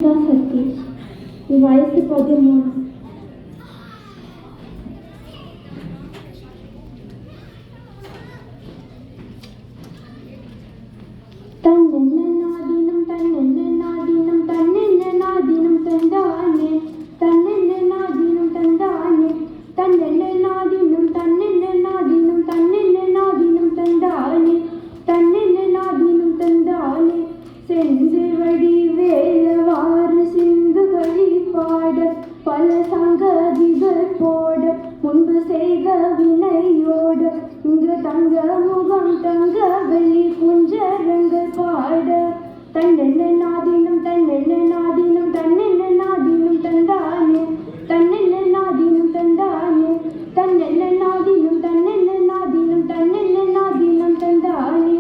அனிதா சதீஷ். என் வயசு 13. தன்னென்ன நாதினம் தன்னென்ன நாதினம் தன்னென்ன நாதினம் தந்தானே தன்னென்ன நாதினம் தந்தானே தன்னென்ன நாதினம் தன்னென்ன நாதினம் தன்னென்ன நாதினம் தந்தானே தன்னென்ன நாதினம் தந்தானே செந்திவடி வேலவாறு சிந்துகளி பாட பல சங்கதிகள் போட முன்பு செய்த வினையோட இங்கு தங்க முகம் தங்க வெளி குஞ்சரங்கள் பாட தன்னென்ன நாதினம் தன்னென்ன நாதினம் தன்னென்ன நாதினம் தந்தானே தன்னென்ன நாதினம் தந்தானே தன்னென்ன நாதினம் தன்னென்ன நாதினம் தன்னென்ன நாதினம் தந்தானே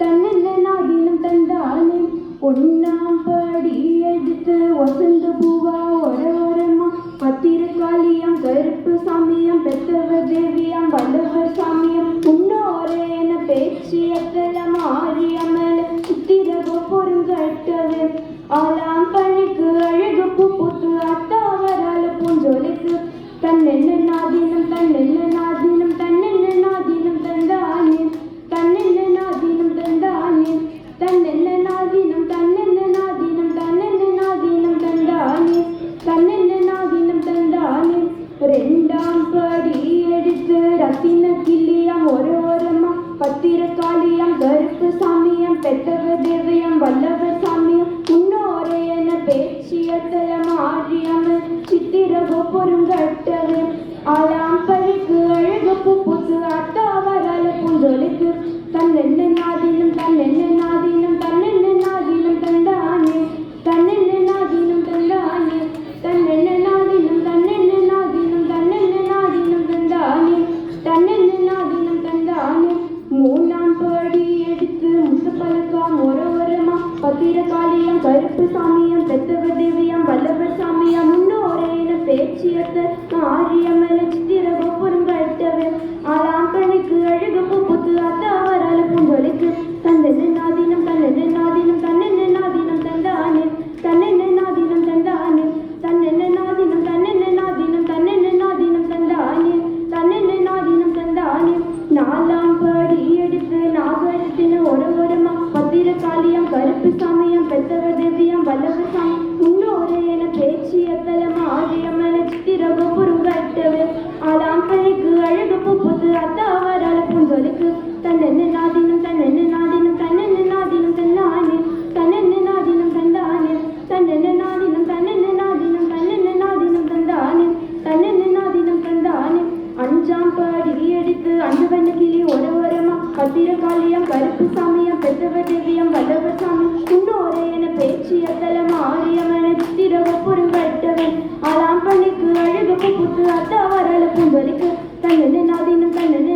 தன்னென்ன நாதினம் தந்தானே ஒன்னாம் படி எடுத்து வசந்த பூவா ஒரமா பத்திரக்காளியாம் கருப்பு சாமியம் பெத்தவ தேவியாம் வல்லவர் சாமியம் முன்னோரேன பேச்சியத்தல மாறியமல சித்திரகோ பொருங்கட்டவே ஆலாம் பழிக்கு அழகு பூத்து அத்தாவரால பூஞ்சொலிக்கு தன்னென்ன நாதினம் தன்னென்ன நாதினம் தன்னென்ன நாதினம் தந்தானே தன்னென்ன நாதினம் தந்தானே தன்னென்ன நாதினம் தன்னென்ன நாதினம் தன்னென்ன நாதினம் தந்தானே தன்னென்ன நாதினம் தந்தானே ரெண்டாம் படி எடுத்து ரத்தின கிள்ளியாம் ஓரமா பத்திரக்காளியாம் கருப்பு சாமியம் பெத்தவ தேவியம் வல்லவர் சாமியம் முன்னோரையன பேச்சியத்தல மாறியமல் சித்திரகோ பொருங்கட்டவே ஆலாம் பழிக்கு அழகு பூத்து அத்தாவரால பூஞ்சொலிக்கு தன்னென்ன நாதினம் தன்னென்ன நாதினம் தன்னென்ன நாதினம் தந்தானே தன்னென்ன நாதினம் தந்தானே தன்னென்ன நாதினம் தன்னென்ன நாதினம் தன்னென்ன நாதினம் தந்தானே தன்னென்ன நாதினம் தந்தானே மூணாம் படி எடுத்து முத்து பழக்காம் ஒரமா பத்திரக்காளியம் கருப்பு சாமியம் பெத்தவ தேவியம் வல்லவர் சாமியம் முன்னோரேன பேச்சியத்த மாரியமல சித்திரகோ பொருங்கட்டவே ஆலாம் பணிக்கு அழகு பூத்து அத்தாவரால பூஞ்சொலிக்கு தன்னென்ன நாதினம் தன்னென்ன நாதினம் தன்னென்ன நாதினம் தந்தானே தன்னென்ன நாதினம் தந்தானே தன்னென்ன நாதினம் தன்னென்ன நாதினம் தன்னென்ன நாதினம் தந்தானே தன்னென்ன நாதினம் தந்தானே நாலாம் படி எடுத்து நாகரத்தின ஒரமா பத்திரக்காளியம் கருப்பு சாமியம் பெத்தவ தேவியம் வல்லவர் சாமி முன்னோரேன பேச்சியத்தல மாரியமல சித்திரகோ பொருங்கட்டவே ஆலாம் பழிக்கு அழகு பூத்து அத்தாவரால பூஞ்சொலிக்கு தன்னென்ன நாதினம் தன்னென்ன நாதினம் தன்னென்ன நாதினம் தந்தானே தன்னென்ன நாதினம் தந்தானே தன்னென்ன நாதினம் தன்னென்ன நாதினம் தன்னென்ன நாதினம் தந்தானே தன்னென்ன நாதினம் தந்தானே அஞ்சாம் படி எடுத்து அஞ்சவண்ண கிளி ஒரமா பத்திரக்காளியம் கருப்பு சாமியம் பெத்தவ தேவியம் வல்லவர் சாமி முன்னோரேன பேச்சியத்தல மாரியமன சித்திரகோ பொருங்கட்டவே ஆலாம் பணிக்கு அழகு பூத்து அத்தாவரால பூஞ்சொலிக்கு தன்னென்ன நாதினம் தன்னென்ன